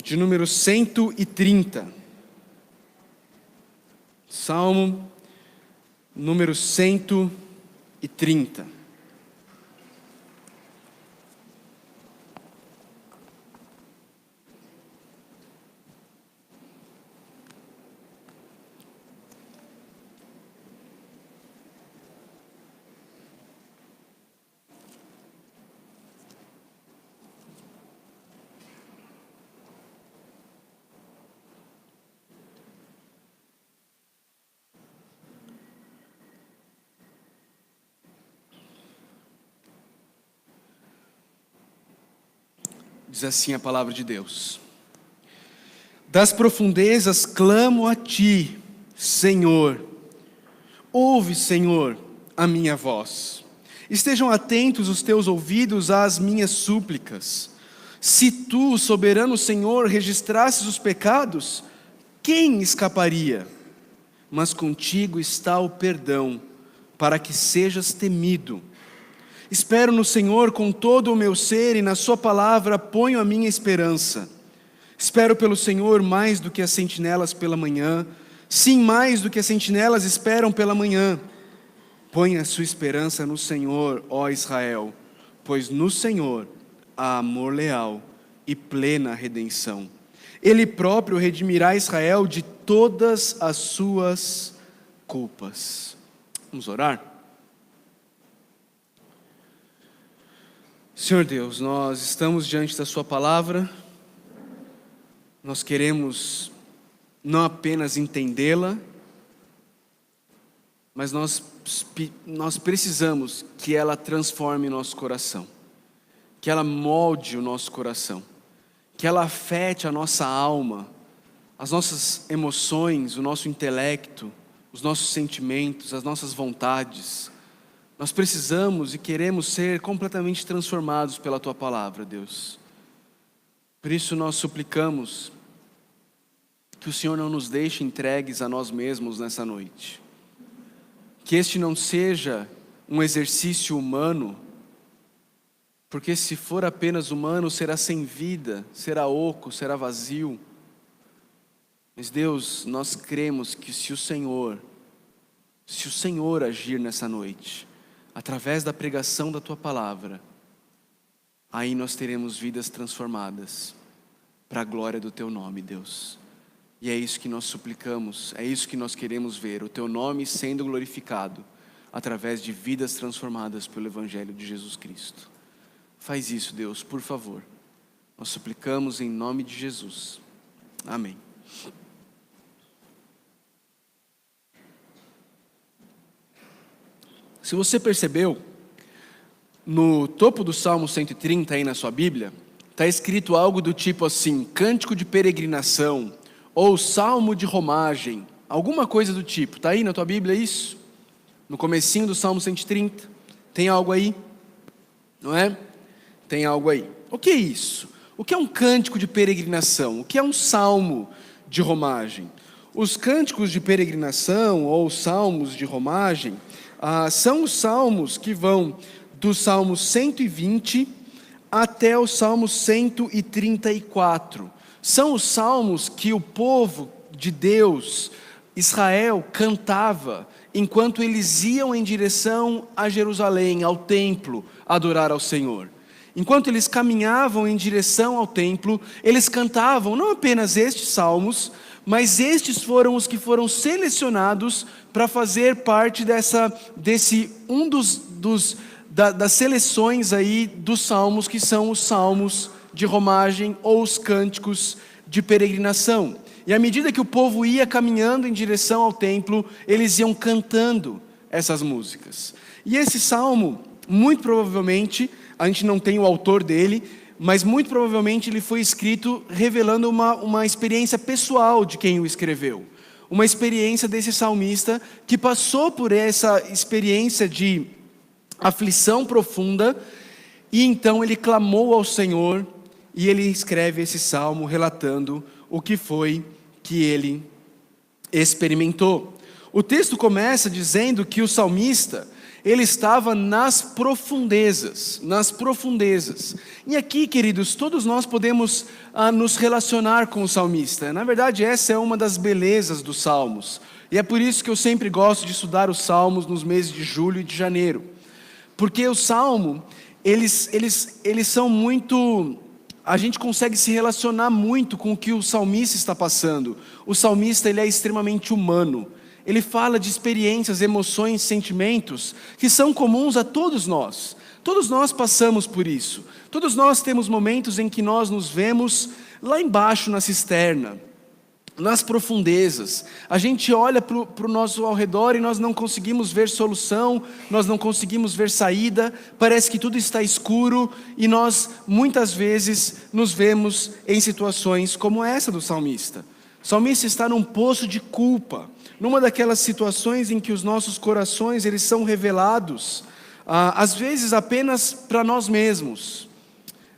de número 130. Salmo número 130. Diz assim a palavra de Deus: das profundezas clamo a ti, Senhor. Ouve, Senhor, a minha voz. Estejam atentos os teus ouvidos às minhas súplicas. Se tu, soberano Senhor, registrasses os pecados, quem escaparia? Mas contigo está o perdão, para que sejas temido. Espero no Senhor com todo o meu ser, e na sua palavra ponho a minha esperança. Espero pelo Senhor mais do que as sentinelas pela manhã. Sim, mais do que as sentinelas esperam pela manhã. Põe a sua esperança no Senhor, ó Israel, pois no Senhor há amor leal e plena redenção. Ele próprio redimirá Israel de todas as suas culpas. Vamos orar? Senhor Deus, nós estamos diante da sua palavra. Nós queremos não apenas entendê-la, mas nós precisamos que ela transforme nosso coração, que ela molde o nosso coração, que ela afete a nossa alma, as nossas emoções, o nosso intelecto, os nossos sentimentos, as nossas vontades. Nós precisamos e queremos ser completamente transformados pela tua palavra, Deus. Por isso nós suplicamos que o Senhor não nos deixe entregues a nós mesmos nessa noite. Que este não seja um exercício humano, porque se for apenas humano, será sem vida, será oco, será vazio. Mas Deus, nós cremos que se o Senhor agir nessa noite, através da pregação da tua palavra, aí nós teremos vidas transformadas para a glória do teu nome, Deus. E é isso que nós suplicamos, é isso que nós queremos ver, o teu nome sendo glorificado através de vidas transformadas pelo Evangelho de Jesus Cristo. Faz isso, Deus, por favor. Nós suplicamos em nome de Jesus. Amém. Se você percebeu, no topo do Salmo 130 aí na sua Bíblia, está escrito algo do tipo assim: cântico de peregrinação, ou salmo de romagem, alguma coisa do tipo. Está aí na tua Bíblia isso? No comecinho do Salmo 130, tem algo aí? Não é? Tem algo aí. O que é isso? O que é um cântico de peregrinação? O que é um salmo de romagem? Os cânticos de peregrinação, ou salmos de romagem, são os salmos que vão do Salmo 120 até o Salmo 134. São os salmos que o povo de Deus, Israel, cantava enquanto eles iam em direção a Jerusalém, ao templo, adorar ao Senhor. Enquanto eles caminhavam em direção ao templo, eles cantavam não apenas estes salmos, mas estes foram os que foram selecionados para fazer parte das seleções aí dos salmos, que são os salmos de romagem ou os cânticos de peregrinação. E à medida que o povo ia caminhando em direção ao templo, eles iam cantando essas músicas. E esse salmo, muito provavelmente, a gente não tem o autor dele, mas muito provavelmente ele foi escrito revelando uma experiência pessoal de quem o escreveu. Uma experiência desse salmista que passou por essa experiência de aflição profunda, e então ele clamou ao Senhor, e ele escreve esse salmo relatando o que foi que ele experimentou. O texto começa dizendo que o salmista, ele estava nas profundezas, nas profundezas. E aqui, queridos, todos nós podemos nos relacionar com o salmista. Na verdade, essa é uma das belezas dos salmos. E é por isso que eu sempre gosto de estudar os salmos nos meses de julho e de janeiro. Porque o salmo, eles são muito... A gente consegue se relacionar muito com o que o salmista está passando. O salmista, ele é extremamente humano. Ele fala de experiências, emoções, sentimentos que são comuns a todos nós. Todos nós passamos por isso. Todos nós temos momentos em que nós nos vemos lá embaixo na cisterna, nas profundezas. A gente olha para o nosso ao redor e nós não conseguimos ver solução, nós não conseguimos ver saída, parece que tudo está escuro e nós muitas vezes nos vemos em situações como essa do salmista. O salmista está num poço de culpa, numa daquelas situações em que os nossos corações eles são revelados, às vezes apenas para nós mesmos,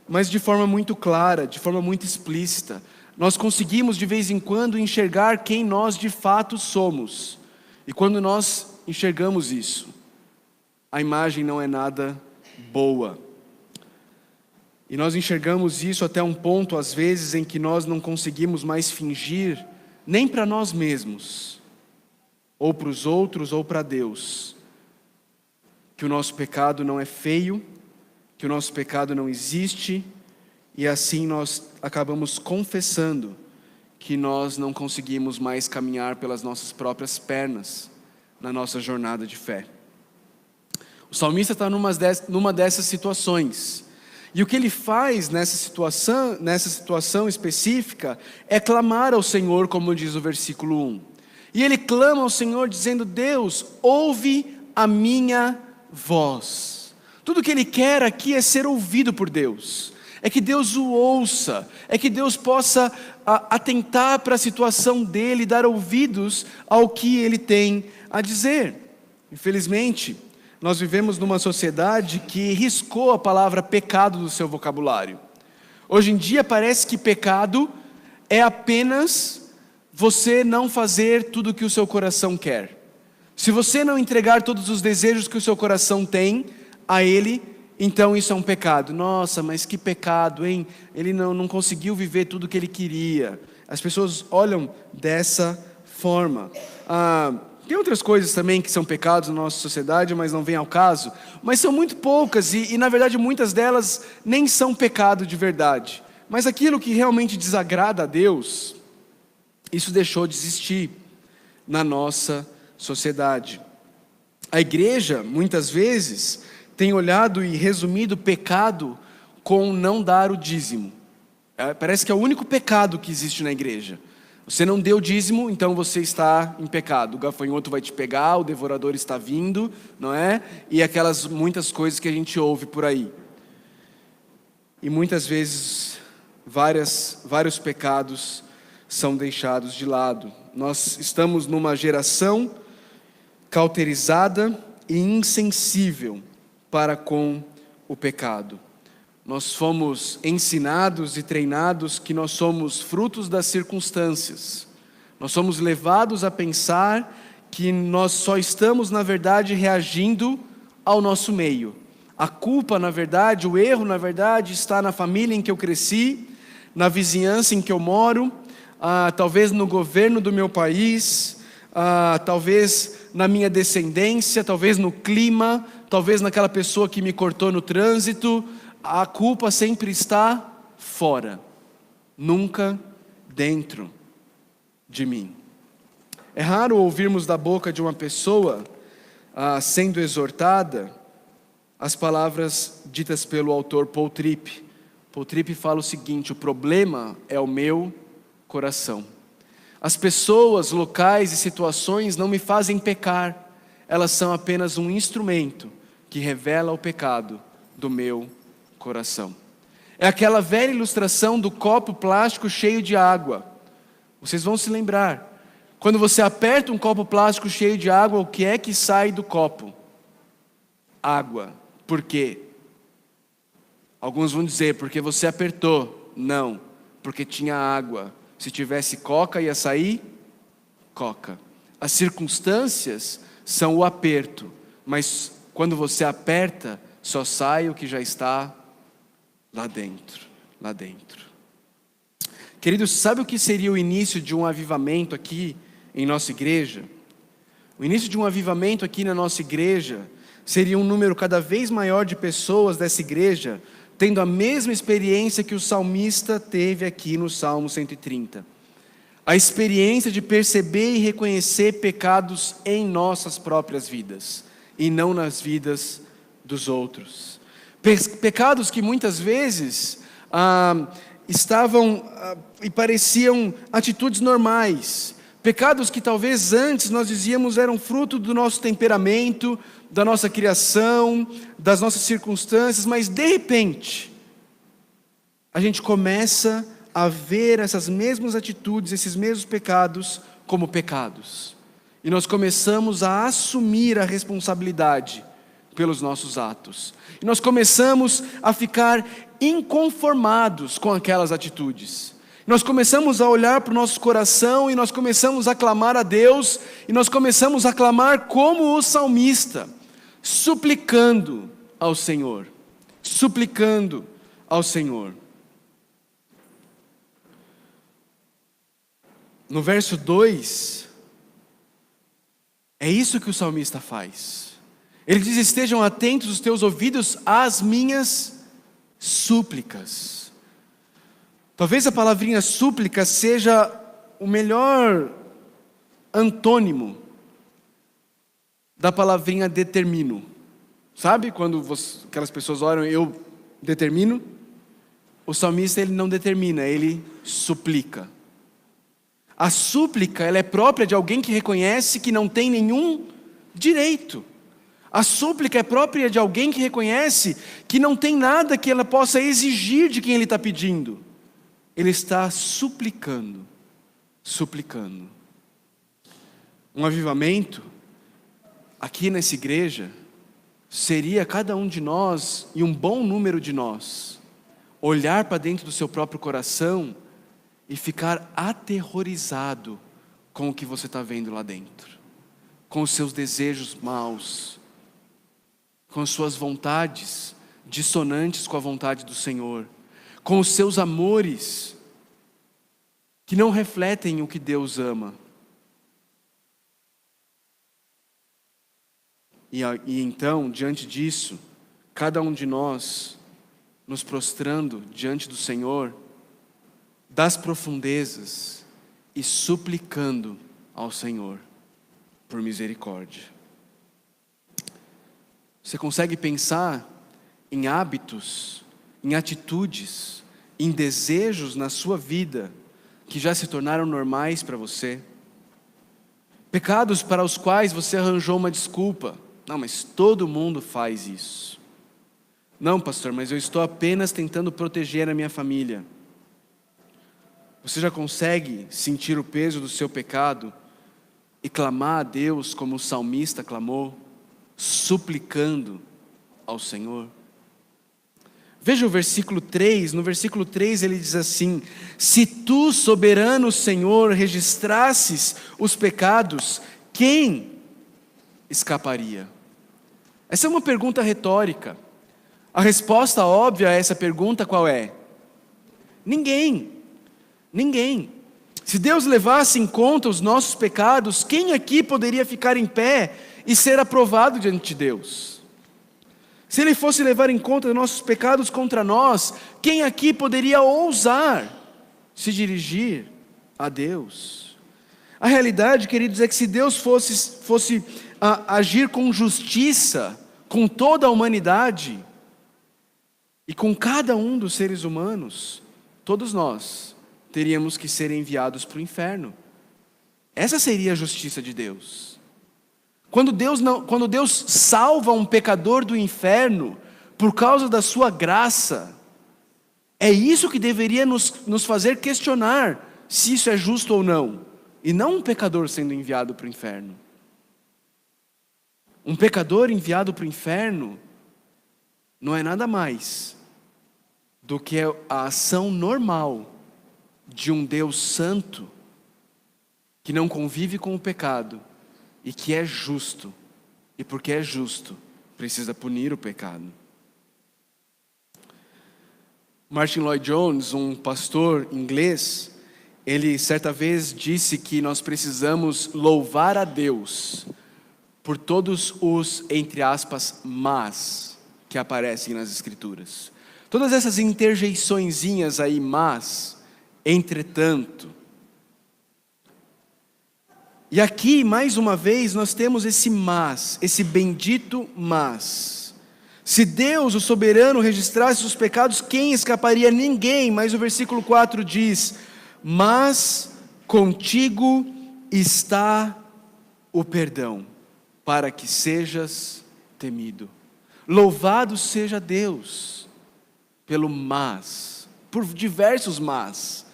mas de forma muito clara, de forma muito explícita. Nós conseguimos de vez em quando enxergar quem nós de fato somos. E quando nós enxergamos isso, a imagem não é nada boa. E nós enxergamos isso até um ponto, às vezes, em que nós não conseguimos mais fingir, nem para nós mesmos, ou para os outros, ou para Deus, que o nosso pecado não é feio, que o nosso pecado não existe, e assim nós acabamos confessando que nós não conseguimos mais caminhar pelas nossas próprias pernas na nossa jornada de fé. O salmista está numa dessas situações. E o que ele faz nessa situação específica é clamar ao Senhor, como diz o versículo 1. E ele clama ao Senhor dizendo: Deus, ouve a minha voz. Tudo que ele quer aqui é ser ouvido por Deus. É que Deus o ouça, é que Deus possa atentar para a situação dele, dar ouvidos ao que ele tem a dizer. Infelizmente, nós vivemos numa sociedade que riscou a palavra pecado do seu vocabulário. Hoje em dia parece que pecado é apenas você não fazer tudo o que o seu coração quer. Se você não entregar todos os desejos que o seu coração tem a ele, então isso é um pecado. Nossa, mas que pecado, hein? Ele não conseguiu viver tudo o que ele queria. As pessoas olham dessa forma. Tem outras coisas também que são pecados na nossa sociedade, mas não vem ao caso. Mas são muito poucas e na verdade muitas delas nem são pecado de verdade. Mas aquilo que realmente desagrada a Deus, isso deixou de existir na nossa sociedade. A igreja, muitas vezes, tem olhado e resumido pecado com não dar o dízimo. Parece que é o único pecado que existe na igreja. Você não deu dízimo, então você está em pecado. O gafanhoto vai te pegar, o devorador está vindo, não é? E aquelas muitas coisas que a gente ouve por aí. E muitas vezes, vários pecados são deixados de lado. Nós estamos numa geração cauterizada e insensível para com o pecado. Nós fomos ensinados e treinados que nós somos frutos das circunstâncias. Nós somos levados a pensar que nós só estamos, na verdade, reagindo ao nosso meio. A culpa, na verdade, o erro, na verdade, está na família em que eu cresci, na vizinhança em que eu moro, talvez no governo do meu país, talvez na minha descendência, talvez no clima, talvez naquela pessoa que me cortou no trânsito. A culpa sempre está fora, nunca dentro de mim. É raro ouvirmos da boca de uma pessoa sendo exortada as palavras ditas pelo autor Paul Tripp. Paul Tripp fala o seguinte: o problema é o meu coração. As pessoas, locais e situações não me fazem pecar, elas são apenas um instrumento que revela o pecado do meu coração. É aquela velha ilustração do copo plástico cheio de água. Vocês vão se lembrar. Quando você aperta um copo plástico cheio de água, o que é que sai do copo? Água. Por quê? Alguns vão dizer, porque você apertou. Não, porque tinha água. Se tivesse coca, ia sair coca. As circunstâncias são o aperto, mas quando você aperta, só sai o que já está lá dentro, lá dentro. Queridos, sabe o que seria o início de um avivamento aqui em nossa igreja? O início de um avivamento aqui na nossa igreja seria um número cada vez maior de pessoas dessa igreja tendo a mesma experiência que o salmista teve aqui no Salmo 130. A experiência de perceber e reconhecer pecados em nossas próprias vidas e não nas vidas dos outros. Pecados que muitas vezes estavam e pareciam atitudes normais. Pecados que talvez antes nós dizíamos eram fruto do nosso temperamento, da nossa criação, das nossas circunstâncias, mas de repente, a gente começa a ver essas mesmas atitudes, esses mesmos pecados como pecados. E nós começamos a assumir a responsabilidade pelos nossos atos. E nós começamos a ficar inconformados com aquelas atitudes. Nós começamos a olhar para o nosso coração e nós começamos a clamar a Deus, e nós começamos a clamar como o salmista, suplicando ao Senhor, suplicando ao Senhor. No verso 2, é isso que o salmista faz. Ele diz: estejam atentos os teus ouvidos às minhas súplicas. Talvez a palavrinha súplica seja o melhor antônimo da palavrinha determino. Sabe quando aquelas pessoas oram, eu determino? O salmista, ele não determina, ele suplica. A súplica, ela é própria de alguém que reconhece que não tem nenhum direito. A súplica é própria de alguém que reconhece que não tem nada que ela possa exigir de quem ele está pedindo. Ele está suplicando, suplicando. Um avivamento, aqui nessa igreja, seria cada um de nós, e um bom número de nós, olhar para dentro do seu próprio coração e ficar aterrorizado com o que você está vendo lá dentro, com os seus desejos maus, com as suas vontades dissonantes com a vontade do Senhor, com os seus amores que não refletem o que Deus ama. E então, diante disso, cada um de nós, nos prostrando diante do Senhor, das profundezas, e suplicando ao Senhor por misericórdia. Você consegue pensar em hábitos, em atitudes, em desejos na sua vida que já se tornaram normais para você? Pecados para os quais você arranjou uma desculpa. Não, mas todo mundo faz isso. Não, pastor, mas eu estou apenas tentando proteger a minha família. Você já consegue sentir o peso do seu pecado e clamar a Deus como o salmista clamou, suplicando ao Senhor? Veja o versículo 3, no versículo 3 ele diz assim: se tu, soberano Senhor, registrasses os pecados, quem escaparia? Essa é uma pergunta retórica. A resposta óbvia a essa pergunta qual é? Ninguém. Ninguém. Se Deus levasse em conta os nossos pecados, quem aqui poderia ficar em pé e ser aprovado diante de Deus? Se Ele fosse levar em conta os nossos pecados contra nós, quem aqui poderia ousar se dirigir a Deus? A realidade, queridos, é que se Deus fosse agir com justiça com toda a humanidade e com cada um dos seres humanos, todos nós teríamos que ser enviados para o inferno. Essa seria a justiça de Deus. Quando Deus salva um pecador do inferno por causa da sua graça, é isso que deveria nos fazer questionar se isso é justo ou não, e não um pecador sendo enviado para o inferno. Um pecador enviado para o inferno não é nada mais do que a ação normal de um Deus santo que não convive com o pecado e que é justo, e porque é justo, precisa punir o pecado. Martin Lloyd-Jones, um pastor inglês, ele certa vez disse que nós precisamos louvar a Deus por todos os, entre aspas, mas que aparecem nas Escrituras. Todas essas interjeiçõezinhas aí, mas, entretanto. E aqui, mais uma vez, nós temos esse mas, esse bendito mas. Se Deus, o soberano, registrasse os pecados, quem escaparia? Ninguém. Mas o versículo 4 diz: mas contigo está o perdão, para que sejas temido. Louvado seja Deus pelo mas, por diversos mas.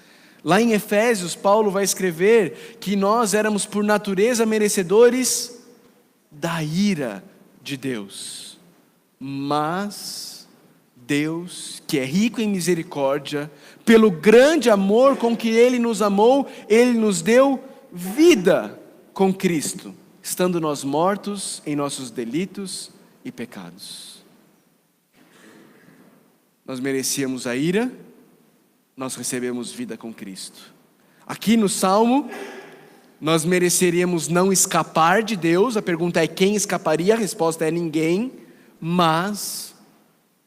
Lá em Efésios, Paulo vai escrever que nós éramos por natureza merecedores da ira de Deus. Mas Deus, que é rico em misericórdia, pelo grande amor com que Ele nos amou, Ele nos deu vida com Cristo, estando nós mortos em nossos delitos e pecados. Nós merecíamos a ira, nós recebemos vida com Cristo. Aqui no Salmo, nós mereceríamos não escapar de Deus. A pergunta é: quem escaparia? A resposta é: ninguém. Mas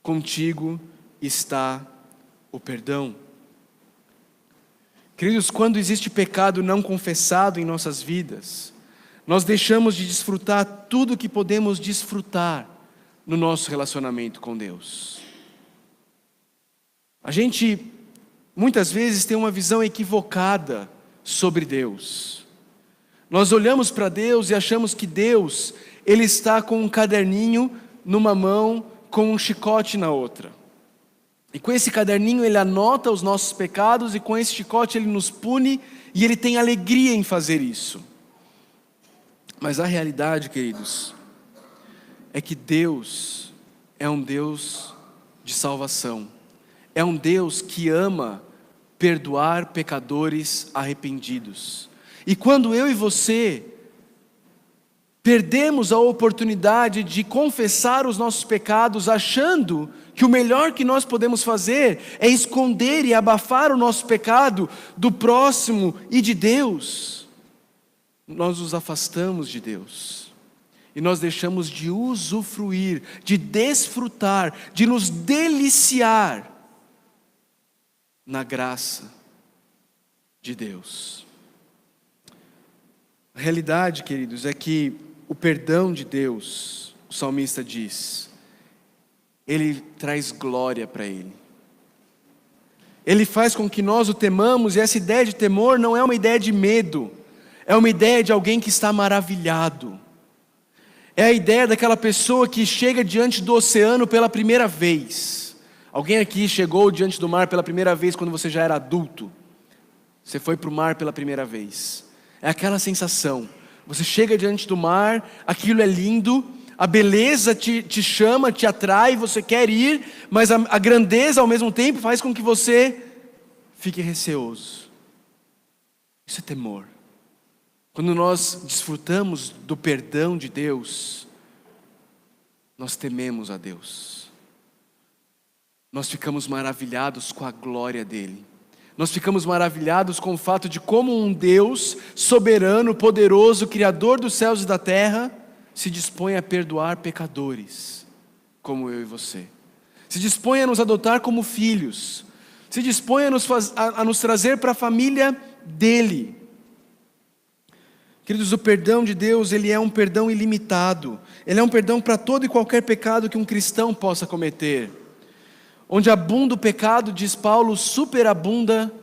contigo está o perdão. Queridos, quando existe pecado não confessado em nossas vidas, nós deixamos de desfrutar tudo que podemos desfrutar no nosso relacionamento com Deus. A gente muitas vezes tem uma visão equivocada sobre Deus. Nós olhamos para Deus e achamos que Deus, Ele está com um caderninho numa mão, com um chicote na outra. E com esse caderninho Ele anota os nossos pecados, e com esse chicote Ele nos pune, e Ele tem alegria em fazer isso. Mas a realidade, queridos, é que Deus é um Deus de salvação. É um Deus que ama perdoar pecadores arrependidos. E quando eu e você perdemos a oportunidade de confessar os nossos pecados, achando que o melhor que nós podemos fazer é esconder e abafar o nosso pecado do próximo e de Deus, nós nos afastamos de Deus. E nós deixamos de usufruir, de desfrutar, de nos deliciar na graça de Deus. A realidade, queridos, é que o perdão de Deus, o salmista diz, Ele traz glória para Ele. Ele faz com que nós o temamos, e essa ideia de temor não é uma ideia de medo, é uma ideia de alguém que está maravilhado. É a ideia daquela pessoa que chega diante do oceano pela primeira vez. Alguém aqui chegou diante do mar pela primeira vez quando você já era adulto? Você foi para o mar pela primeira vez. É aquela sensação. Você chega diante do mar, aquilo é lindo, a beleza te chama, te atrai, você quer ir, mas a grandeza ao mesmo tempo faz com que você fique receoso. Isso é temor. Quando nós desfrutamos do perdão de Deus, nós tememos a Deus. Nós ficamos maravilhados com a glória dEle. Nós ficamos maravilhados com o fato de como um Deus soberano, poderoso, Criador dos céus e da terra, se dispõe a perdoar pecadores, como eu e você. Se dispõe a nos adotar como filhos. Se dispõe a nos trazer para a família dEle. Queridos, o perdão de Deus, Ele é um perdão ilimitado. Ele é um perdão para todo e qualquer pecado que um cristão possa cometer. Onde abunda o pecado, diz Paulo, superabunda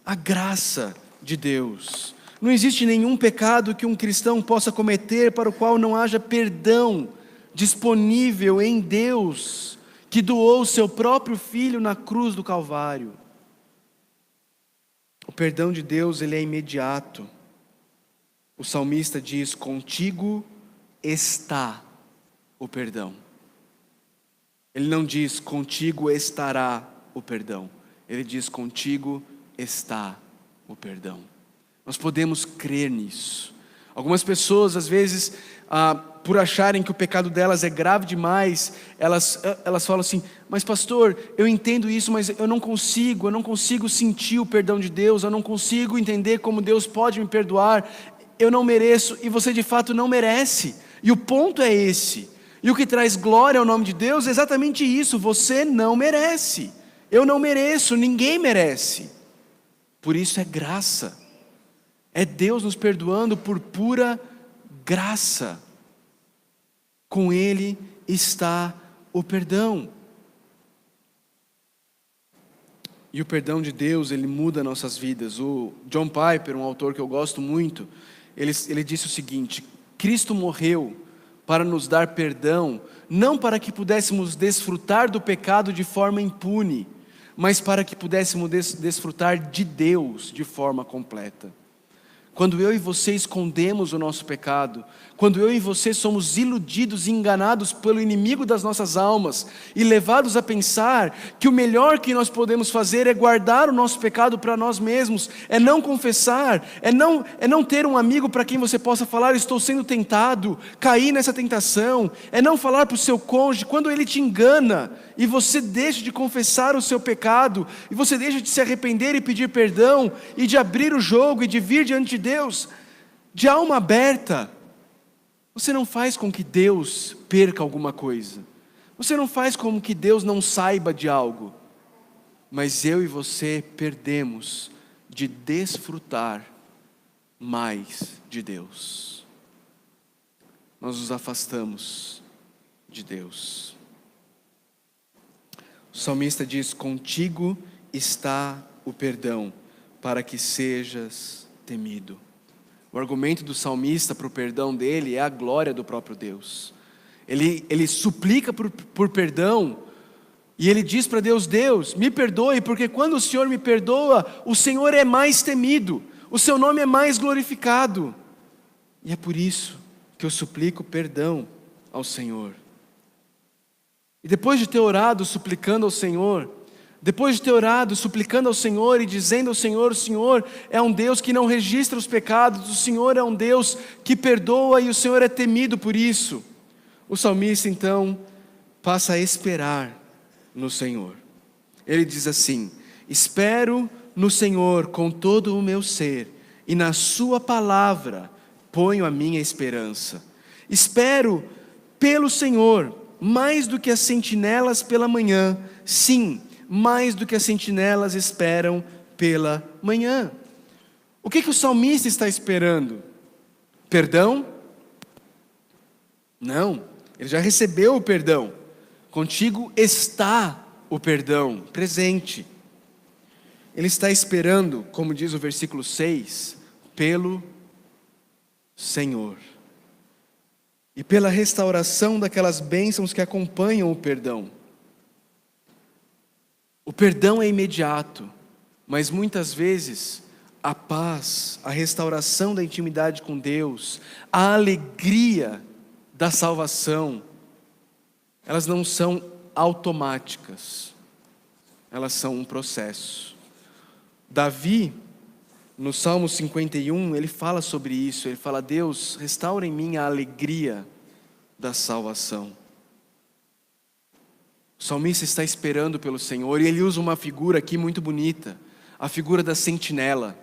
a graça de Deus. Não existe nenhum pecado que um cristão possa cometer para o qual não haja perdão disponível em Deus, que doou o seu próprio Filho na cruz do Calvário. O perdão de Deus, ele é imediato. O salmista diz: contigo está o perdão. Ele não diz: contigo estará o perdão. Ele diz: contigo está o perdão. Nós podemos crer nisso. Algumas pessoas às vezes por acharem que o pecado delas é grave demais, elas falam assim: mas pastor, eu entendo isso, mas eu não consigo sentir o perdão de Deus, eu não consigo entender como Deus pode me perdoar, eu não mereço. E você de fato não merece, e o ponto é esse. E o que traz glória ao nome de Deus é exatamente isso: você não merece, eu não mereço, ninguém merece. Por isso é graça, é Deus nos perdoando por pura graça. Com Ele está o perdão. E o perdão de Deus, ele muda nossas vidas. O John Piper, um autor que eu gosto muito, ele disse o seguinte: Cristo morreu para nos dar perdão, não para que pudéssemos desfrutar do pecado de forma impune, mas para que pudéssemos desfrutar de Deus de forma completa. Quando eu e você escondemos o nosso pecado, quando eu e você somos iludidos e enganados pelo inimigo das nossas almas e levados a pensar que o melhor que nós podemos fazer é guardar o nosso pecado para nós mesmos, é não confessar, é não ter um amigo para quem você possa falar: estou sendo tentado, caí nessa tentação, é não falar para o seu cônjuge quando ele te engana e você deixa de confessar o seu pecado, e você deixa de se arrepender e pedir perdão, e de abrir o jogo e de vir diante de Deus de alma aberta. Você não faz com que Deus perca alguma coisa, você não faz com que Deus não saiba de algo, mas eu e você perdemos de desfrutar mais de Deus. Nós nos afastamos de Deus. O salmista diz: contigo está o perdão, para que sejas temido. O argumento do salmista para o perdão dele é a glória do próprio Deus. Ele suplica por perdão, e ele diz para Deus: Deus, me perdoe, porque quando o Senhor me perdoa, o Senhor é mais temido, o seu nome é mais glorificado. E é por isso que eu suplico perdão ao Senhor. E depois de ter orado suplicando ao Senhor, depois de ter orado suplicando ao Senhor e dizendo ao Senhor: o Senhor é um Deus que não registra os pecados, o Senhor é um Deus que perdoa e o Senhor é temido por isso, o salmista então passa a esperar no Senhor. Ele diz assim: espero no Senhor com todo o meu ser, e na sua palavra ponho a minha esperança. Espero pelo Senhor mais do que as sentinelas pela manhã, sim, mais do que as sentinelas esperam pela manhã. O que o salmista está esperando? Perdão? Não, ele já recebeu o perdão. Contigo está o perdão presente. Ele está esperando, como diz o versículo 6, pelo Senhor. E pela restauração daquelas bênçãos que acompanham o perdão. O perdão é imediato, mas muitas vezes a paz, a restauração da intimidade com Deus, a alegria da salvação, elas não são automáticas, elas são um processo. Davi, no Salmo 51, ele fala sobre isso, ele fala: Deus, restaura em mim a alegria da salvação. O salmista está esperando pelo Senhor, e ele usa uma figura aqui muito bonita, a figura da sentinela,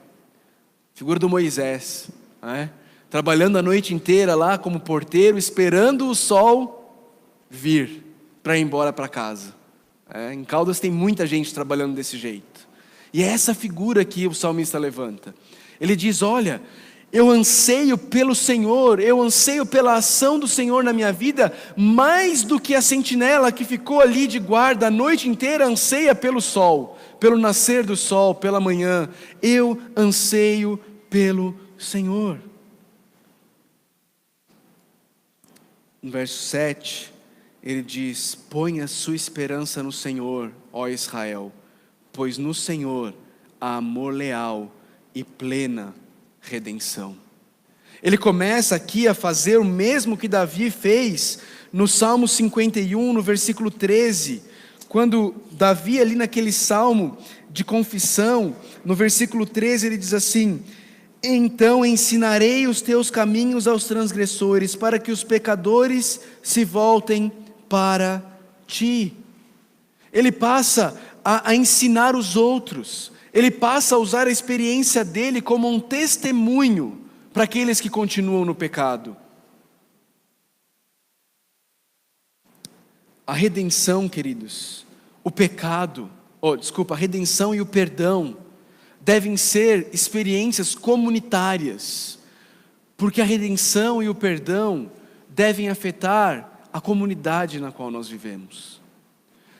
a figura do Moisés, né? Trabalhando a noite inteira lá como porteiro, esperando o sol vir para ir embora para casa. Em Caldas tem muita gente trabalhando desse jeito. E é essa figura que o salmista levanta. Ele diz: olha, eu anseio pelo Senhor, eu anseio pela ação do Senhor na minha vida, mais do que a sentinela que ficou ali de guarda a noite inteira anseia pelo sol, pelo nascer do sol, pela manhã. Eu anseio pelo Senhor. No verso 7, ele diz: põe a sua esperança no Senhor, ó Israel, pois no Senhor há amor leal e plena redenção. Ele começa aqui a fazer o mesmo que Davi fez no Salmo 51, no versículo 13, quando Davi, ali naquele salmo de confissão, no versículo 13, ele diz assim: Então ensinarei os teus caminhos aos transgressores, para que os pecadores se voltem para ti. Ele passa a ensinar os outros, ele passa a usar a experiência dele como um testemunho para aqueles que continuam no pecado. A redenção, queridos, a redenção e o perdão devem ser experiências comunitárias, porque a redenção e o perdão devem afetar a comunidade na qual nós vivemos.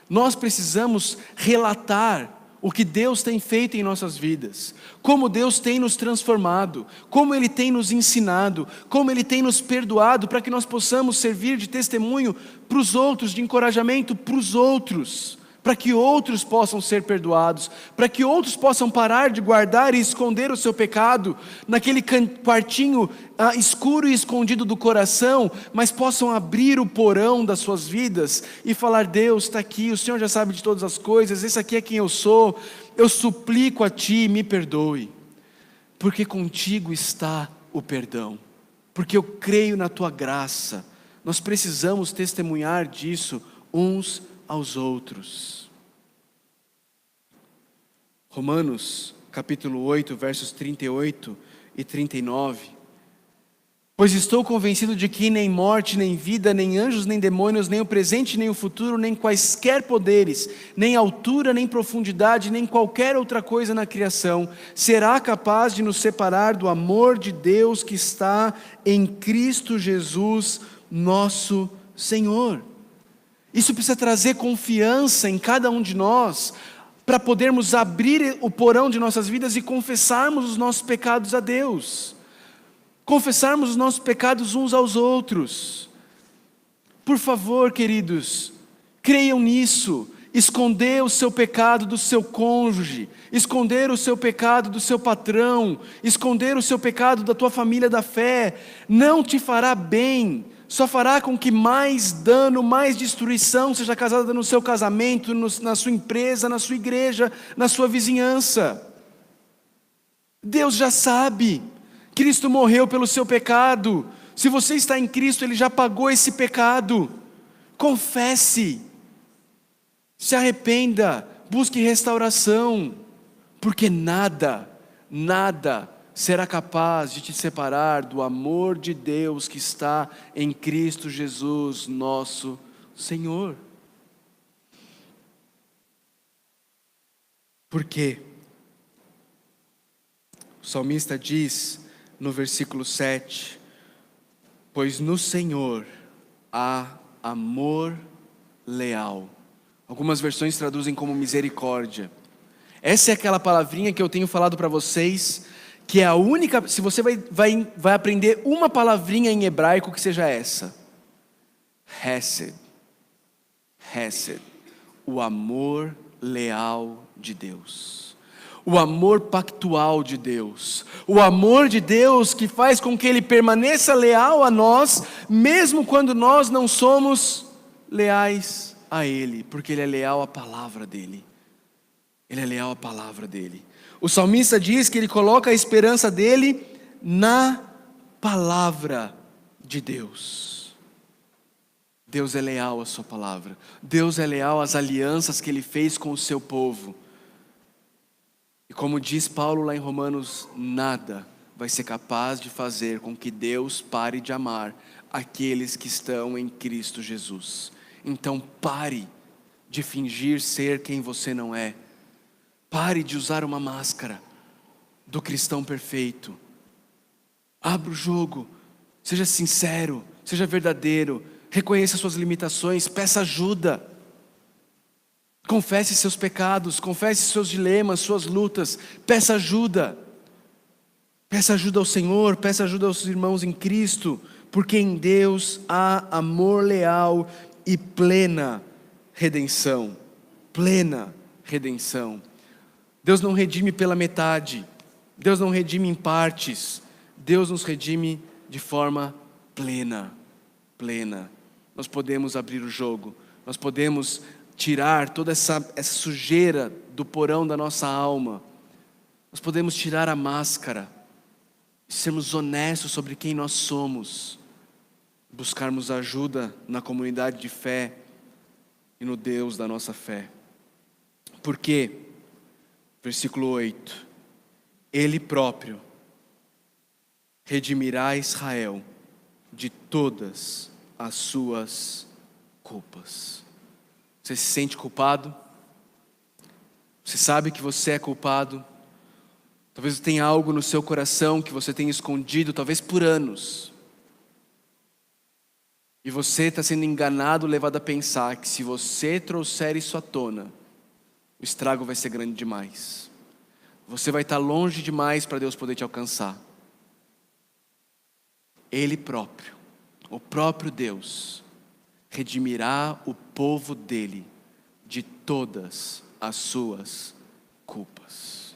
Nós precisamos relatar o que Deus tem feito em nossas vidas, como Deus tem nos transformado, como Ele tem nos ensinado, como Ele tem nos perdoado, para que nós possamos servir de testemunho para os outros, de encorajamento para os outros, para que outros possam ser perdoados, para que outros possam parar de guardar e esconder o seu pecado naquele quartinho escuro e escondido do coração, mas possam abrir o porão das suas vidas e falar: Deus está aqui, o Senhor já sabe de todas as coisas, esse aqui é quem eu sou, eu suplico a Ti, me perdoe, porque contigo está o perdão, porque eu creio na Tua graça. Nós precisamos testemunhar disso uns aos outros. Romanos capítulo 8, versos 38 e 39. Pois estou convencido de que nem morte, nem vida, nem anjos, nem demônios, nem o presente, nem o futuro, nem quaisquer poderes, nem altura, nem profundidade, nem qualquer outra coisa na criação será capaz de nos separar do amor de Deus que está em Cristo Jesus, nosso Senhor. Isso precisa trazer confiança em cada um de nós, para podermos abrir o porão de nossas vidas e confessarmos os nossos pecados a Deus, confessarmos os nossos pecados uns aos outros. Por favor, queridos, creiam nisso. Esconder o seu pecado do seu cônjuge, esconder o seu pecado do seu patrão, esconder o seu pecado da tua família da fé, não te fará bem. Só fará com que mais dano, mais destruição seja causada no seu casamento, na sua empresa, na sua igreja, na sua vizinhança. Deus já sabe, Cristo morreu pelo seu pecado. Se você está em Cristo, Ele já pagou esse pecado. Confesse, se arrependa, busque restauração, porque nada será capaz de te separar do amor de Deus que está em Cristo Jesus, nosso Senhor. Por quê? O salmista diz no versículo 7: pois no Senhor há amor leal. Algumas versões traduzem como misericórdia. Essa é aquela palavrinha que eu tenho falado para vocês, que é a única. Se você vai aprender uma palavrinha em hebraico, que seja essa: Hesed. Hesed, o amor leal de Deus, o amor pactual de Deus, o amor de Deus que faz com que Ele permaneça leal a nós, mesmo quando nós não somos leais a Ele, porque Ele é leal à palavra dEle. Ele é leal à palavra dEle. O salmista diz que ele coloca a esperança dele na palavra de Deus. Deus é leal à sua palavra. Deus é leal às alianças que Ele fez com o seu povo. E como diz Paulo lá em Romanos, nada vai ser capaz de fazer com que Deus pare de amar aqueles que estão em Cristo Jesus. Então pare de fingir ser quem você não é. Pare de usar uma máscara do cristão perfeito. Abra o jogo, seja sincero, seja verdadeiro, reconheça suas limitações, peça ajuda. Confesse seus pecados, confesse seus dilemas, suas lutas, peça ajuda. Peça ajuda ao Senhor, peça ajuda aos irmãos em Cristo, porque em Deus há amor leal e plena redenção. Plena redenção. Deus não redime pela metade, Deus não redime em partes, Deus nos redime de forma plena. Nós podemos abrir o jogo, nós podemos tirar toda essa sujeira do porão da nossa alma, nós podemos tirar a máscara sermos honestos sobre quem nós somos, buscarmos ajuda na comunidade de fé e no Deus da nossa fé. Por quê? Versículo 8: Ele próprio redimirá Israel de todas as suas culpas. Você se sente culpado? Você sabe que você é culpado? Talvez tenha algo no seu coração que você tenha escondido, talvez por anos. E você está sendo enganado, levado a pensar que se você trouxer isso à tona, o estrago vai ser grande demais. Você vai estar longe demais para Deus poder te alcançar. Ele próprio, o próprio Deus, redimirá o povo dele de todas as suas culpas.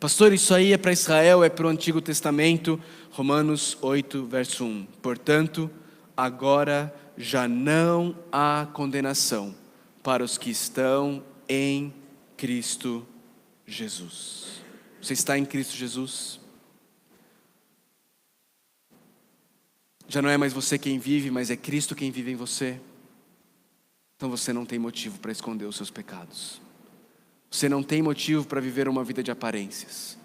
Pastor, isso aí é para Israel, é para o Antigo Testamento. Romanos 8, verso 1. Portanto, agora já não há condenação para os que estão em Cristo Jesus. Você está em Cristo Jesus? Já não é mais você quem vive, mas é Cristo quem vive em você. Então você não tem motivo para esconder os seus pecados. Você não tem motivo para viver uma vida de aparências.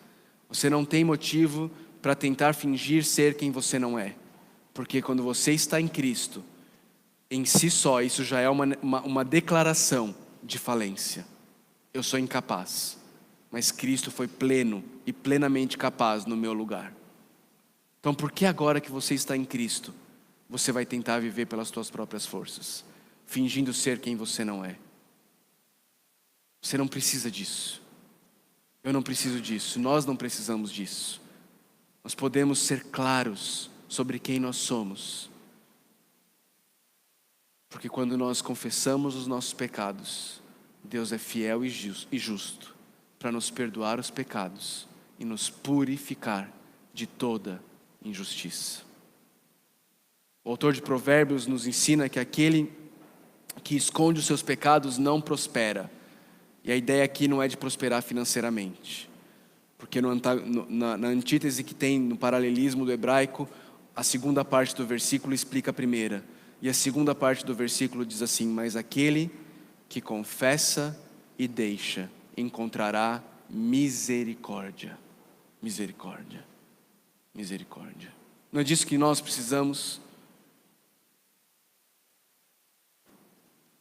Você não tem motivo para tentar fingir ser quem você não é. Porque quando você está em Cristo, em si só, isso já é uma declaração de falência. Eu sou incapaz, mas Cristo foi pleno e plenamente capaz no meu lugar. Então por que agora que você está em Cristo, você vai tentar viver pelas suas próprias forças, fingindo ser quem você não é? Você não precisa disso. Eu não preciso disso. Nós não precisamos disso. Nós podemos ser claros sobre quem nós somos. Porque quando nós confessamos os nossos pecados, Deus é fiel e justo para nos perdoar os pecados e nos purificar de toda injustiça. O autor de Provérbios nos ensina que aquele que esconde os seus pecados não prospera. E a ideia aqui não é de prosperar financeiramente. Porque na antítese que tem no paralelismo do hebraico, a segunda parte do versículo explica a primeira. E a segunda parte do versículo diz assim: mas aquele que confessa e deixa encontrará misericórdia. Misericórdia. Misericórdia. Não é disso que nós precisamos?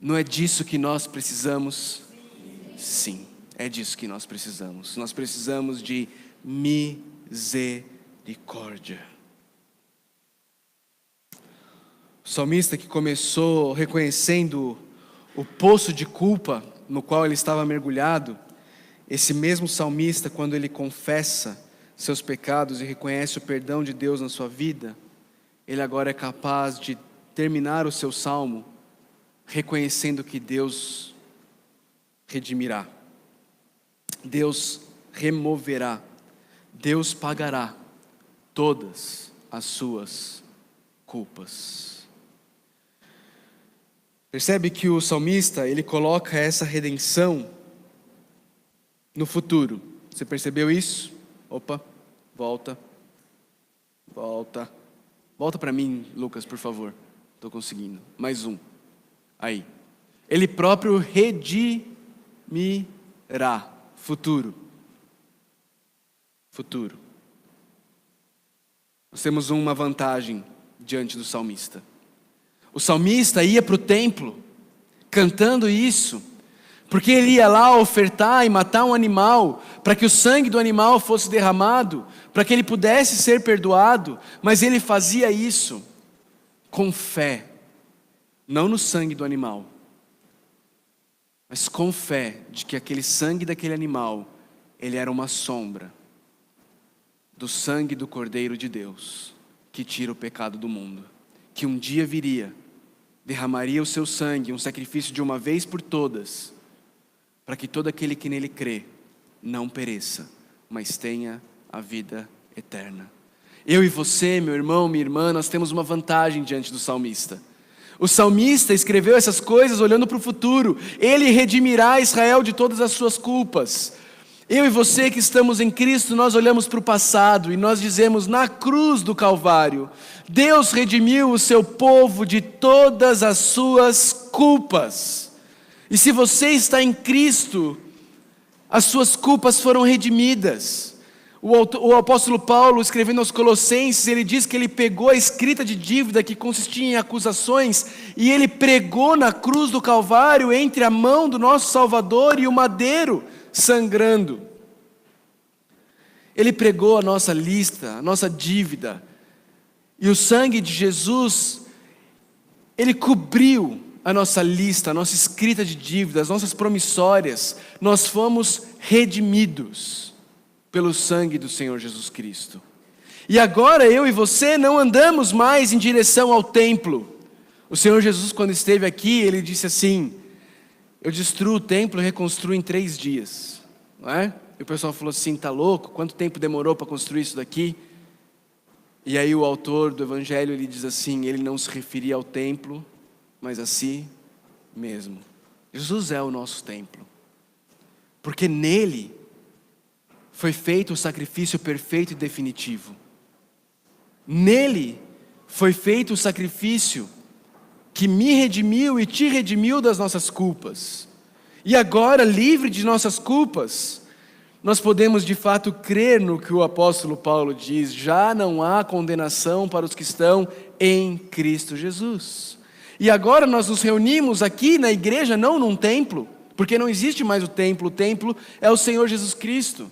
Não é disso que nós precisamos? Sim, é disso que nós precisamos. Nós precisamos de misericórdia. O salmista, que começou reconhecendo o poço de culpa no qual ele estava mergulhado, esse mesmo salmista, quando ele confessa seus pecados e reconhece o perdão de Deus na sua vida, ele agora é capaz de terminar o seu salmo reconhecendo que Deus redimirá, Deus removerá, Deus pagará todas as suas culpas. Percebe que o salmista, ele coloca essa redenção no futuro. Você percebeu isso? Opa, volta para mim, Lucas, por favor. Estou conseguindo, mais um. Aí, ele próprio redimirá, futuro. Nós temos uma vantagem diante do salmista. O salmista ia para o templo cantando isso, porque ele ia lá ofertar e matar um animal, para que o sangue do animal fosse derramado, para que ele pudesse ser perdoado, mas ele fazia isso com fé, não no sangue do animal, mas com fé de que aquele sangue daquele animal, ele era uma sombra do sangue do Cordeiro de Deus, que tira o pecado do mundo, que um dia viria, derramaria o seu sangue, um sacrifício de uma vez por todas, para que todo aquele que nele crê, não pereça, mas tenha a vida eterna. Eu e você, meu irmão, minha irmã, nós temos uma vantagem diante do salmista. O salmista escreveu essas coisas olhando para o futuro. Ele redimirá Israel de todas as suas culpas. Eu e você que estamos em Cristo, nós olhamos para o passado e nós dizemos, na cruz do Calvário, Deus redimiu o seu povo de todas as suas culpas. E se você está em Cristo, as suas culpas foram redimidas. O apóstolo Paulo, escrevendo aos Colossenses, ele diz que ele pegou a escrita de dívida que consistia em acusações e ele pregou na cruz do Calvário entre a mão do nosso Salvador e o madeiro sangrando. Ele pregou a nossa lista, a nossa dívida, e o sangue de Jesus, ele cobriu a nossa lista, a nossa escrita de dívidas, as nossas promissórias. Nós fomos redimidos pelo sangue do Senhor Jesus Cristo. E agora eu e você não andamos mais em direção ao templo. O Senhor Jesus, quando esteve aqui, ele disse assim, eu destruo o templo e reconstruo em 3 dias. Não é? E o pessoal falou assim, tá louco? Quanto tempo demorou para construir isso daqui? E aí o autor do Evangelho, ele diz assim, ele não se referia ao templo, mas a si mesmo. Jesus é o nosso templo. Porque nele foi feito o sacrifício perfeito e definitivo. Nele foi feito o sacrifício que me redimiu e te redimiu das nossas culpas. E agora, livre de nossas culpas, nós podemos de fato crer no que o apóstolo Paulo diz, já não há condenação para os que estão em Cristo Jesus. E agora nós nos reunimos aqui na igreja, não num templo, porque não existe mais o templo é o Senhor Jesus Cristo.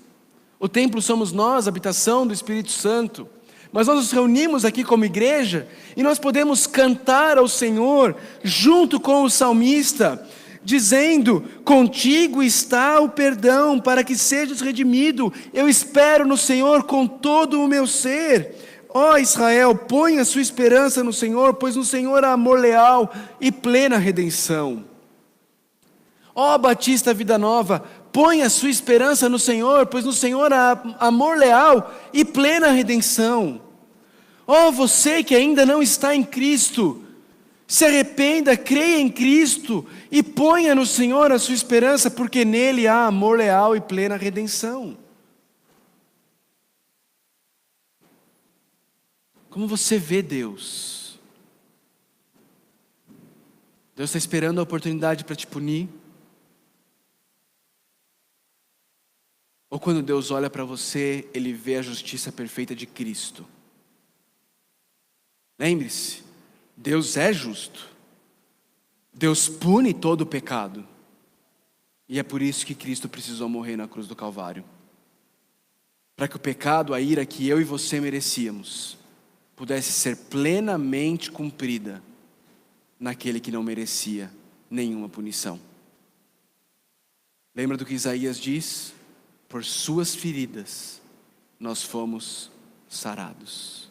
O templo somos nós, a habitação do Espírito Santo. Mas nós nos reunimos aqui como igreja e nós podemos cantar ao Senhor junto com o salmista, dizendo, contigo está o perdão para que sejas redimido. Eu espero no Senhor com todo o meu ser. Ó Israel, põe a sua esperança no Senhor, pois no Senhor há amor leal e plena redenção. Ó Batista Vida Nova, põe a sua esperança no Senhor, pois no Senhor há amor leal e plena redenção. Ó você que ainda não está em Cristo, se arrependa, creia em Cristo e ponha no Senhor a sua esperança, porque nele há amor leal e plena redenção. Como você vê Deus? Deus está esperando a oportunidade para te punir? Ou quando Deus olha para você, Ele vê a justiça perfeita de Cristo? Lembre-se, Deus é justo. Deus pune todo o pecado. E é por isso que Cristo precisou morrer na cruz do Calvário. Para que o pecado, a ira que eu e você merecíamos, pudesse ser plenamente cumprida naquele que não merecia nenhuma punição. Lembra do que Isaías diz? Por suas feridas nós fomos sarados.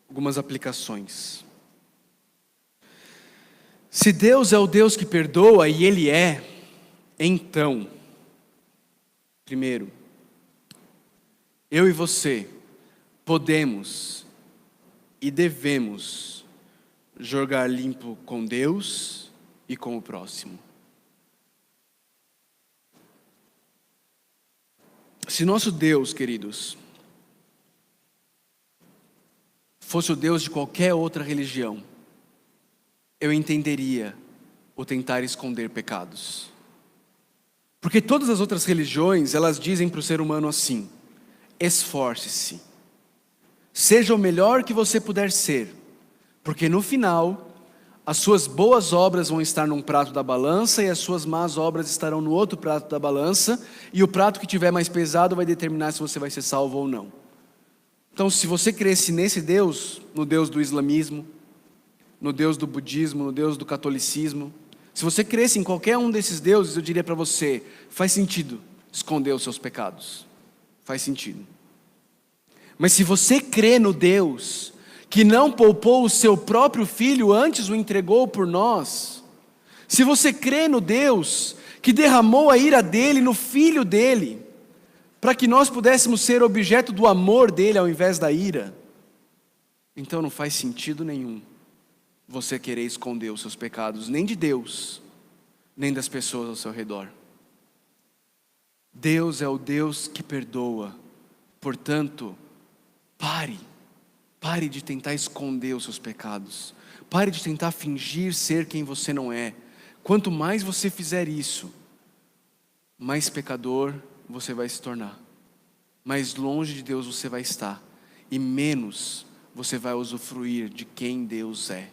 Algumas aplicações. Se Deus é o Deus que perdoa, e Ele é, então, primeiro, eu e você podemos e devemos jogar limpo com Deus e com o próximo. Se nosso Deus, queridos, fosse o Deus de qualquer outra religião, eu entenderia o tentar esconder pecados. Porque todas as outras religiões, elas dizem para o ser humano assim, esforce-se, seja o melhor que você puder ser, porque no final, as suas boas obras vão estar num prato da balança e as suas más obras estarão no outro prato da balança, e o prato que tiver mais pesado vai determinar se você vai ser salvo ou não. Então, se você cresce nesse Deus, no Deus do islamismo, no Deus do budismo, no Deus do catolicismo, se você cresce em qualquer um desses deuses, eu diria para você, faz sentido esconder os seus pecados. Faz sentido. Mas se você crê no Deus que não poupou o seu próprio filho, antes o entregou por nós, se você crê no Deus que derramou a ira dele no filho dele, para que nós pudéssemos ser objeto do amor dele ao invés da ira, então não faz sentido nenhum você querer esconder os seus pecados, nem de Deus, nem das pessoas ao seu redor. Deus é o Deus que perdoa. Portanto, pare de tentar esconder os seus pecados. Pare de tentar fingir ser quem você não é. Quanto mais você fizer isso, mais pecador você vai se tornar. Mais longe de Deus você vai estar. E menos você vai usufruir de quem Deus é.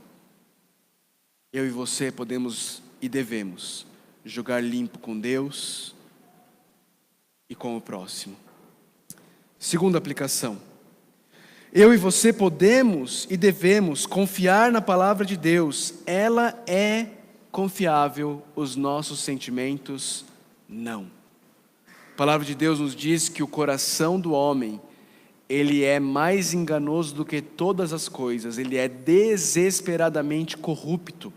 Eu e você podemos e devemos jogar limpo com Deus e com o próximo. Segunda aplicação. Eu e você podemos e devemos confiar na palavra de Deus. Ela é confiável, os nossos sentimentos não. A palavra de Deus nos diz que o coração do homem, ele é mais enganoso do que todas as coisas, ele é desesperadamente corrupto.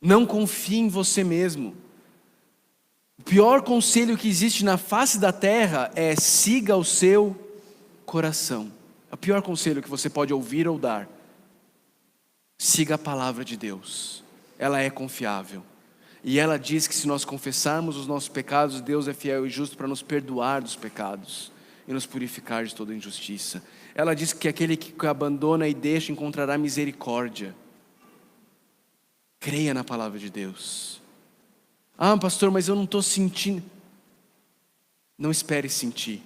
Não confie em você mesmo. O pior conselho que existe na face da terra é: siga o seu coração. É o pior conselho que você pode ouvir ou dar. Siga a palavra de Deus. Ela é confiável. E ela diz que se nós confessarmos os nossos pecados, Deus é fiel e justo para nos perdoar dos pecados e nos purificar de toda injustiça. Ela diz que aquele que abandona e deixa encontrará misericórdia. Creia na palavra de Deus. Ah, pastor, mas eu não estou sentindo. Não espere sentir.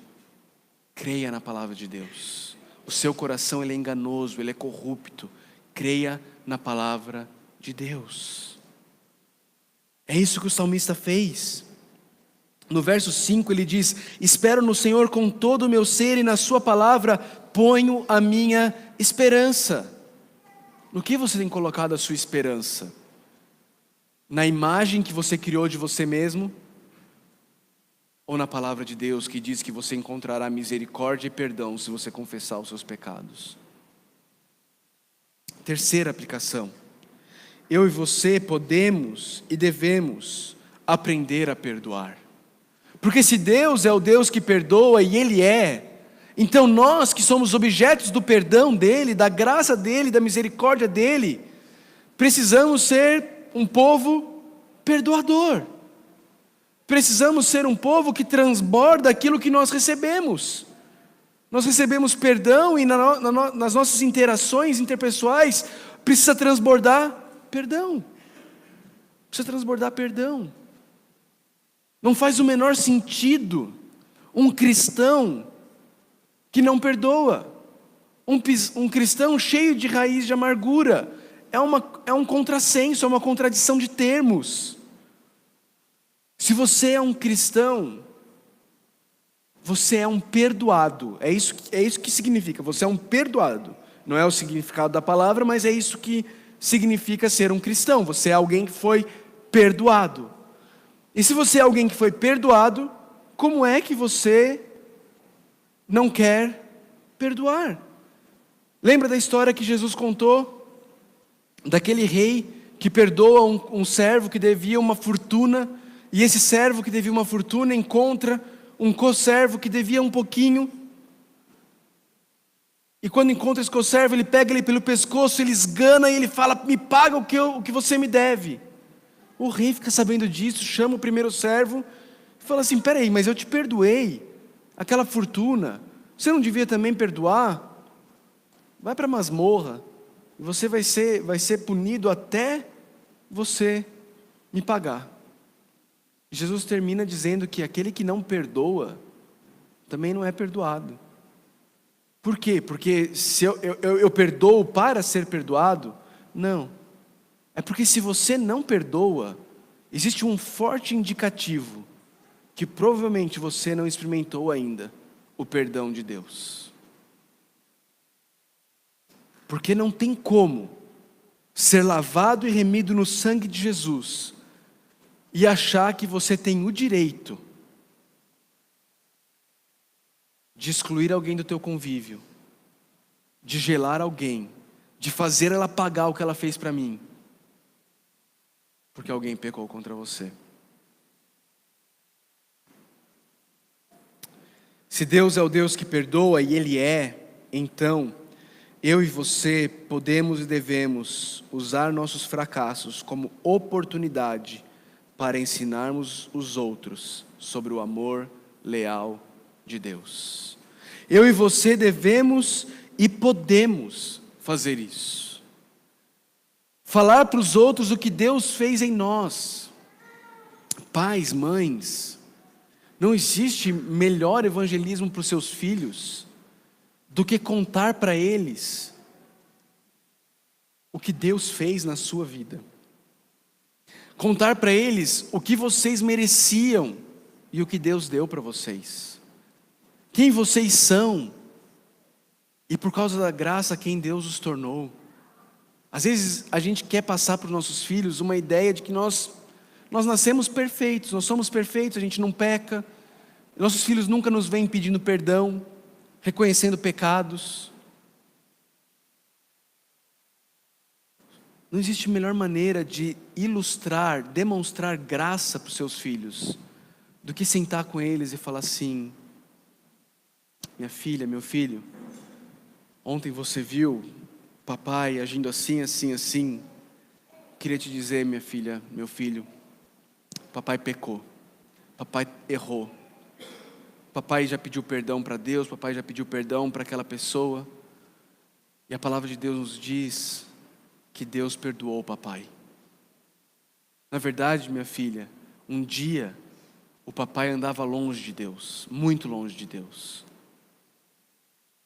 Creia na palavra de Deus. O seu coração, ele é enganoso, ele é corrupto. Creia na palavra de Deus. É isso que o salmista fez. No verso 5 ele diz: espero no Senhor com todo o meu ser, e na sua palavra ponho a minha esperança. No que você tem colocado a sua esperança? Na imagem que você criou de você mesmo? Ou na palavra de Deus que diz que você encontrará misericórdia e perdão se você confessar os seus pecados? Terceira aplicação. Eu e você podemos e devemos aprender a perdoar. Porque se Deus é o Deus que perdoa, e Ele é, então nós que somos objetos do perdão dEle, da graça dEle, da misericórdia dEle, precisamos ser um povo perdoador. Precisamos ser um povo que transborda aquilo que nós recebemos. Nós recebemos perdão e nas nossas interações interpessoais precisa transbordar perdão. Precisa transbordar perdão. Não faz o menor sentido um cristão que não perdoa. Um cristão cheio de raiz de amargura. É um contrassenso, é uma contradição de termos. Se você é um cristão, você é um perdoado. É isso que significa, você é um perdoado. Não é o significado da palavra, mas é isso que significa ser um cristão. Você é alguém que foi perdoado. E se você é alguém que foi perdoado, como é que você não quer perdoar? Lembra da história que Jesus contou? Daquele rei que perdoa um servo que devia uma fortuna, e esse servo que devia uma fortuna encontra um co-servo que devia um pouquinho. E quando encontra esse co-servo, ele pega ele pelo pescoço, ele esgana e ele fala: me paga o que você me deve. O rei fica sabendo disso, chama o primeiro servo e fala assim: peraí, mas eu te perdoei aquela fortuna, você não devia também perdoar? Vai para a masmorra, e você vai ser punido até você me pagar. Jesus termina dizendo que aquele que não perdoa também não é perdoado. Por quê? Porque se eu perdoo para ser perdoado? Não. É porque se você não perdoa, existe um forte indicativo que provavelmente você não experimentou ainda o perdão de Deus. Porque não tem como ser lavado e remido no sangue de Jesus e achar que você tem o direito de excluir alguém do teu convívio, de gelar alguém, de fazer ela pagar o que ela fez para mim, porque alguém pecou contra você. Se Deus é o Deus que perdoa, e Ele é, então Eu e você podemos e devemos usar nossos fracassos como oportunidade para ensinarmos os outros sobre o amor leal de Deus. Eu e você devemos e podemos fazer isso. Falar para os outros o que Deus fez em nós. Pais, mães, não existe melhor evangelismo para os seus filhos do que contar para eles o que Deus fez na sua vida. Contar para eles o que vocês mereciam e o que Deus deu para vocês. Quem vocês são e por causa da graça quem Deus os tornou. Às vezes a gente quer passar para os nossos filhos uma ideia de que nós nascemos perfeitos, nós somos perfeitos, a gente não peca. Nossos filhos nunca nos vêm pedindo perdão, reconhecendo pecados. Não existe melhor maneira de ilustrar, demonstrar graça para os seus filhos do que sentar com eles e falar assim: minha filha, meu filho, ontem você viu papai agindo assim, assim, assim. Queria te dizer, minha filha, meu filho, papai pecou, papai errou. Papai já pediu perdão para Deus, papai já pediu perdão para aquela pessoa. E a palavra de Deus nos diz que Deus perdoou o papai. Na verdade, minha filha, um dia o papai andava longe de Deus, muito longe de Deus.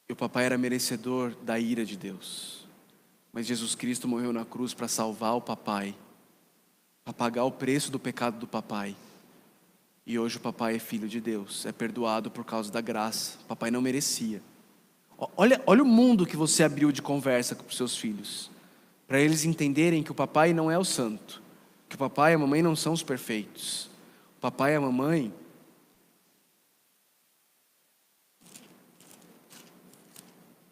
E o papai era merecedor da ira de Deus. Mas Jesus Cristo morreu na cruz para salvar o papai, para pagar o preço do pecado do papai. E hoje o papai é filho de Deus, é perdoado por causa da graça. O papai não merecia. Olha o mundo que você abriu de conversa com os seus filhos, para eles entenderem que o papai não é o santo, que o papai e a mamãe não são os perfeitos. O papai e a mamãe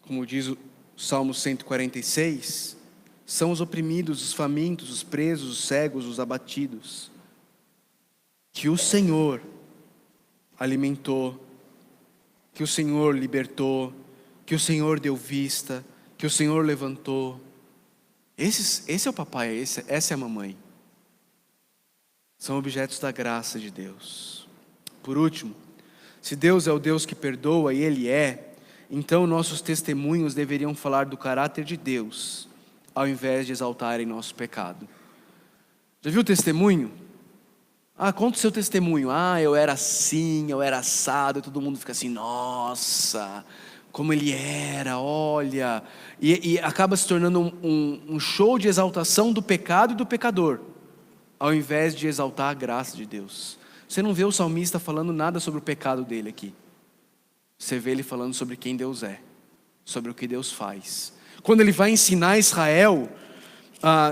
como diz o Salmo 146, são os oprimidos, os famintos, os presos, os cegos, os abatidos, que o Senhor alimentou, que o Senhor libertou, que o Senhor deu vista, que o Senhor levantou. Esse é o papai, essa é a mamãe. São objetos da graça de Deus. Por último, se Deus é o Deus que perdoa, e Ele é, então nossos testemunhos deveriam falar do caráter de Deus, ao invés de exaltarem nosso pecado. Já viu o testemunho? Conta o seu testemunho. Eu era assim, eu era assado, e todo mundo fica assim, nossa, como ele era, olha. E acaba se tornando um show de exaltação do pecado e do pecador, ao invés de exaltar a graça de Deus. Você não vê o salmista falando nada sobre o pecado dele aqui. Você vê ele falando sobre quem Deus é, sobre o que Deus faz. Quando ele vai ensinar Israel,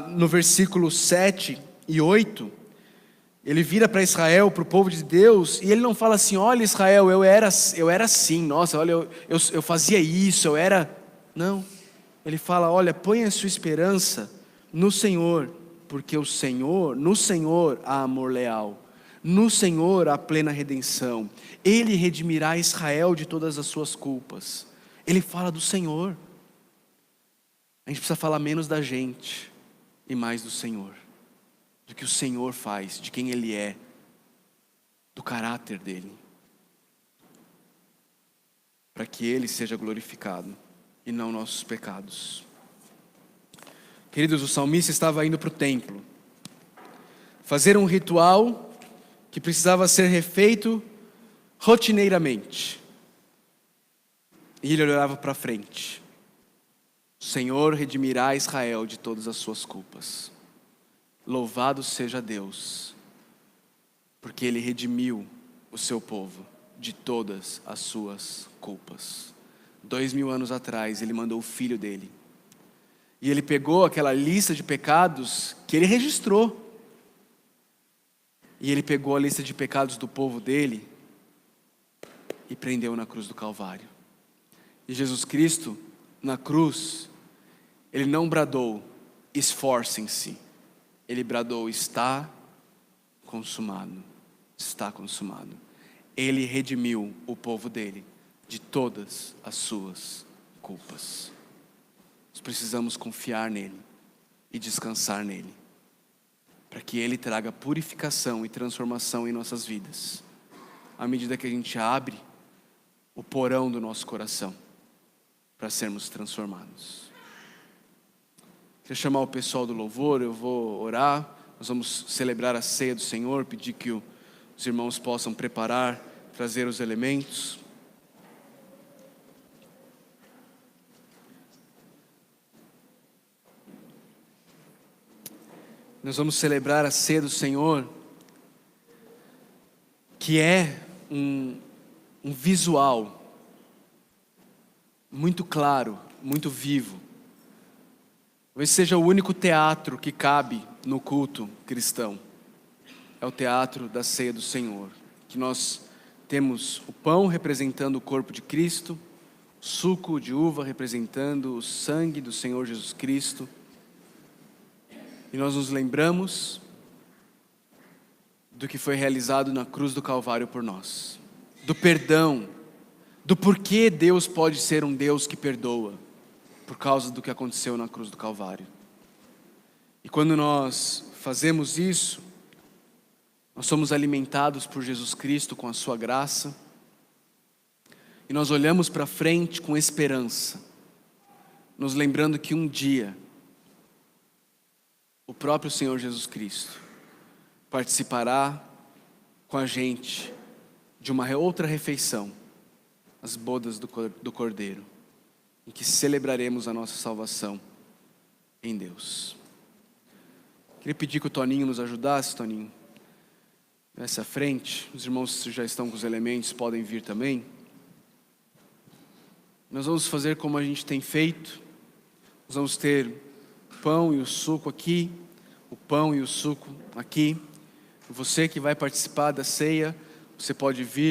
no versículo 7 e 8, ele vira para Israel, para o povo de Deus, e ele não fala assim, olha Israel, eu era assim, nossa, olha, eu fazia isso, eu era... Não, ele fala, olha, ponha a sua esperança no Senhor, porque no Senhor há amor leal, no Senhor há plena redenção, Ele redimirá Israel de todas as suas culpas. Ele fala do Senhor. A gente precisa falar menos da gente e mais do Senhor, do que o Senhor faz, de quem Ele é, do caráter dEle, para que Ele seja glorificado e não nossos pecados. Queridos, o salmista estava indo para o templo fazer um ritual que precisava ser refeito rotineiramente, e ele olhava para frente. O Senhor redimirá Israel de todas as suas culpas. Louvado seja Deus, porque Ele redimiu o seu povo de todas as suas culpas. 2000 anos atrás, Ele mandou o Filho dEle. E Ele pegou aquela lista de pecados que Ele registrou. E Ele pegou a lista de pecados do povo dEle e prendeu na cruz do Calvário. E Jesus Cristo, na cruz, Ele não bradou, esforcem-se. Ele bradou, está consumado, está consumado. Ele redimiu o povo dele de todas as suas culpas. nós precisamos confiar nele e descansar nele, para que ele traga purificação e transformação em nossas vidas, à medida que a gente abre o porão do nosso coração para sermos transformados. Queria chamar o pessoal do louvor, eu vou orar, nós vamos celebrar a ceia do Senhor, pedir que os irmãos possam preparar, trazer os elementos. Nós vamos celebrar a ceia do Senhor, que é um visual muito claro, muito vivo. Talvez seja o único teatro que cabe no culto cristão. É o teatro da ceia do Senhor, que nós temos o pão representando o corpo de Cristo, o suco de uva representando o sangue do Senhor Jesus Cristo, e nós nos lembramos do que foi realizado na cruz do Calvário por nós, do perdão, do porquê Deus pode ser um Deus que perdoa, por causa do que aconteceu na cruz do Calvário. E quando nós fazemos isso, nós somos alimentados por Jesus Cristo com a sua graça, e nós olhamos para frente com esperança, nos lembrando que um dia, o próprio Senhor Jesus Cristo participará com a gente de uma outra refeição, as bodas do Cordeiro, em que celebraremos a nossa salvação em Deus. Queria pedir que o Toninho nos ajudasse, Toninho, nessa frente. Os irmãos já estão com os elementos, podem vir também. Nós vamos fazer como a gente tem feito. Nós vamos ter o pão e o suco aqui, o pão e o suco aqui. Você que vai participar da ceia, você pode vir